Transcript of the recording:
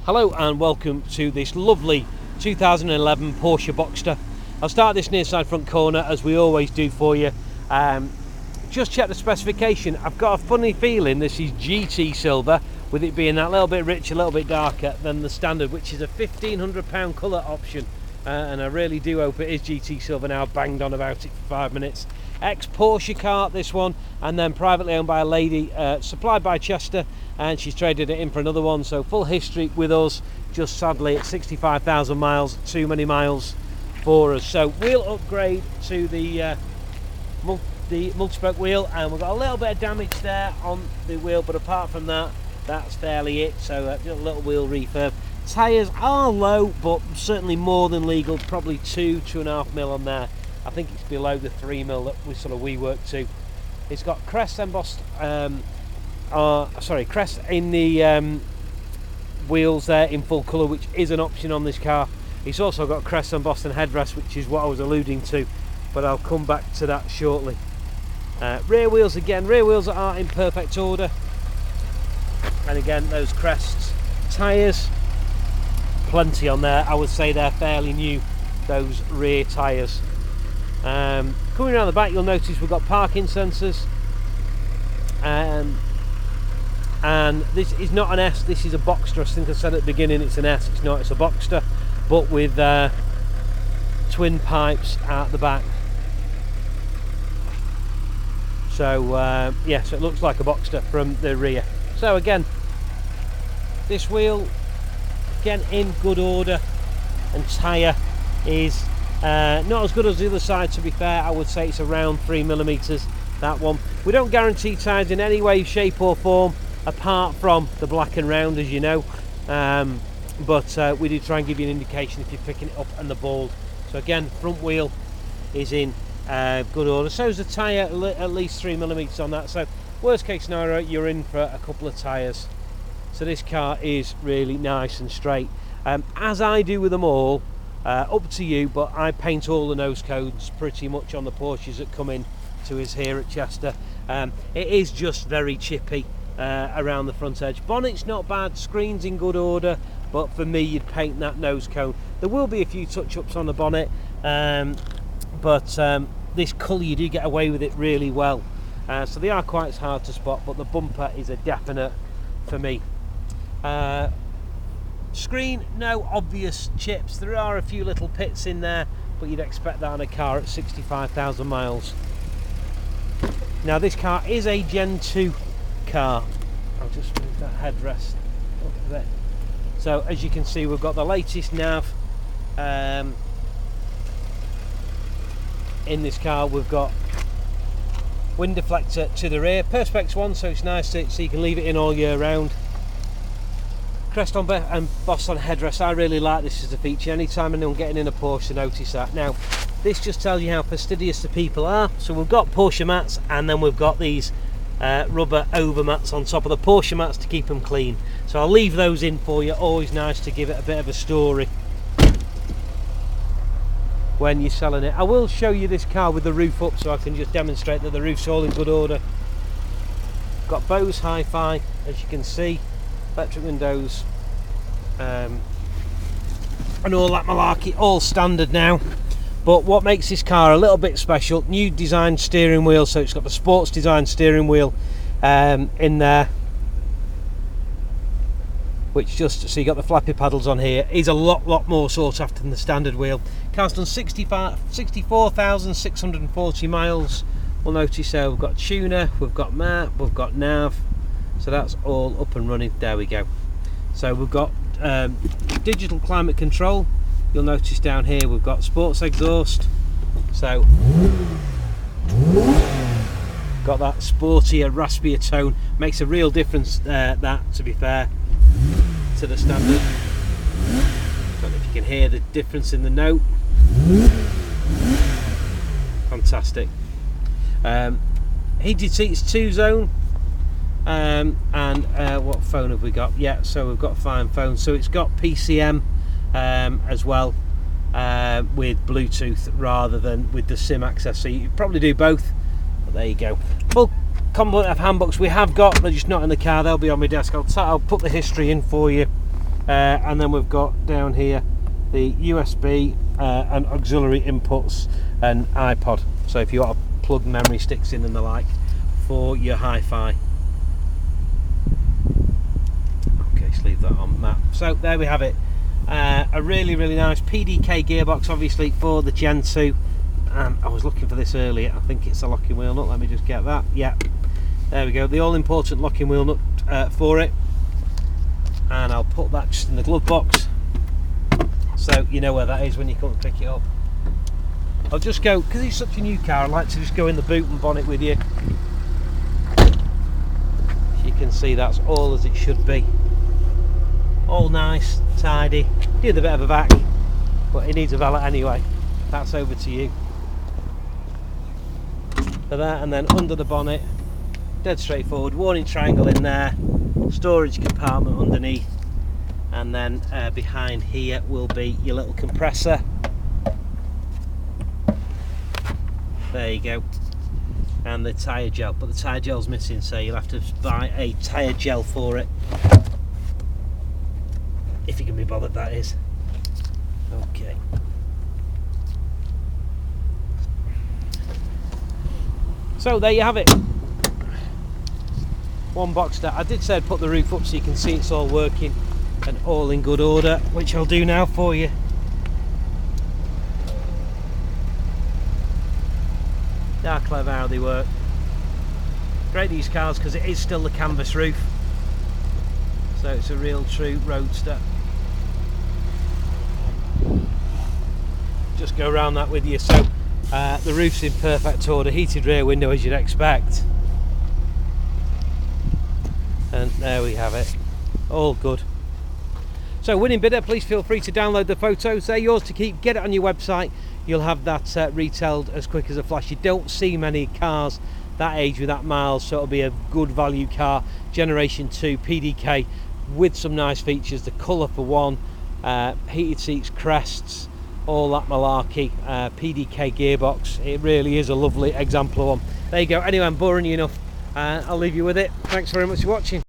Hello and welcome to this lovely 2011 Porsche Boxster. I'll start this near side front corner as we always do for you. Just check the specification. I've got a funny feeling this is GT silver, with it being that little bit richer, a little bit darker than the standard, which is a £1,500 colour option. And I really do hope it is GT silver now. I've banged on about it for 5 minutes. Ex-Porsche car, this one, and then privately owned by a lady, supplied by Chester, and she's traded it in for another one. So full history with us, just sadly at 65,000 miles, too many miles for us. So wheel upgrade to the multi-spoke wheel, and we've got a little bit of damage there on the wheel, but apart from that, that's fairly it. So just a little wheel refurb. Tyres are low, but certainly more than legal, probably 2.5 mil on there. I think it's below the 3 mil that we work to. It's got crest embossed, crest in the wheels there in full colour, which is an option on this car. It's also got crest embossed and headrest, which is what I was alluding to, but I'll come back to that shortly. Rear wheels again, rear wheels are in perfect order, and again those crests. Tyres, plenty on there. I would say they're fairly new, those rear tyres. Coming around the back, you'll notice we've got parking sensors, and this is not an S, this is a Boxster. I think I said at the beginning it's an S, it's not, it's a Boxster, but with twin pipes at the back. So yeah, so it looks like a Boxster from the rear. So again, this wheel again in good order, and tyre is not as good as the other side, to be fair. I would say it's around 3mm, that one. We don't guarantee tyres in any way, shape or form, apart from the black and round, as you know, but we do try and give you an indication if you're picking it up and the bald. So again, front wheel is in good order, so is the tyre, at least 3mm on that. So worst case scenario, you're in for a couple of tyres. So this car is really nice and straight, as I do with them all. Up to you, but I paint all the nose cones pretty much on the Porsches that come in to us here at Chester. It is just very chippy around the front edge. Bonnet's not bad, screen's in good order, but for me you'd paint that nose cone. There will be a few touch-ups on the bonnet, but this colour, you do get away with it really well. So they are quite hard to spot, but the bumper is a definite for me. Screen, no obvious chips. There are a few little pits in there, but you'd expect that on a car at 65,000 miles. Now this car is a Gen 2 car. I'll just move that headrest up there. So as you can see, we've got the latest nav in this car. We've got wind deflector to the rear, Perspex one, so it's nice so you can leave it in all year round. Crest on and boss on headrest. I really like this as a feature. Anytime anyone getting in a Porsche, notice that. Now this just tells you how fastidious the people are. So we've got Porsche mats, and then we've got these rubber over mats on top of the Porsche mats to keep them clean. So I'll leave those in for you. Always nice to give it a bit of a story when you're selling it. I will show you this car with the roof up, so I can just demonstrate that the roof's all in good order. Got Bose Hi-Fi, as you can see, electric windows, and all that malarkey, all standard now. But what makes this car a little bit special, new design steering wheel, so it's got the sports design steering wheel in there, which just, so you got the flappy paddles on here, is a lot more sought after than the standard wheel. Car's done 64,640 miles. We'll notice there we've got tuner, we've got map, we've got nav, so that's all up and running. There we go. So we've got digital climate control. You'll notice down here we've got sports exhaust, so got that sportier, raspier tone. Makes a real difference that, to be fair, to the standard. Don't know if you can hear the difference in the note. Fantastic. Heated seats, 2-zone. And what phone have we got? Yeah, so we've got fine phone. So it's got PCM as well, with Bluetooth rather than with the SIM access. So you probably do both, but there you go. Full complement of handbooks we have got, they're just not in the car. They'll be on my desk. I'll put the history in for you and then we've got down here the USB and auxiliary inputs and iPod, so if you want to plug memory sticks in and the like for your hi-fi. Okay, let's leave that on that. So there we have it, a really nice PDK gearbox, obviously for the Gen 2. I was looking for this earlier, I think it's a locking wheel nut, let me just get that. Yeah, there we go, the all important locking wheel nut for it, and I'll put that just in the glove box so you know where that is when you come and pick it up. I'll just go, because it's such a new car, I like to just go in the boot and bonnet with you. As you can see, that's all as it should be, all nice, tidy. Need a bit of a vac, but it needs a valet anyway. That's over to you for that. And then under the bonnet, dead straightforward, warning triangle in there, storage compartment underneath, and then behind here will be your little compressor. There you go, and the tyre gel, but the tyre gel's missing, so you'll have to buy a tyre gel for it, if you can be bothered, that is. Okay. So there you have it, one Boxster. I did say I'd put the roof up so you can see it's all working and all in good order, which I'll do now for you. They are clever how they work. Great, these cars, because it is still the canvas roof, so it's a real true roadster. Just go around that with you. So the roof's in perfect order, heated rear window as you'd expect, and there we have it, all good. So winning bidder, please feel free to download the photos, they're yours to keep, get it on your website. You'll have that retailed as quick as a flash. You don't see many cars that age with that miles, so it'll be a good value car. Generation 2 PDK with some nice features, the colour for one, heated seats, crests, all that malarkey, PDK gearbox. It really is a lovely exemplar one. There you go. Anyway, I'm boring you enough, I'll leave you with it. Thanks very much for watching.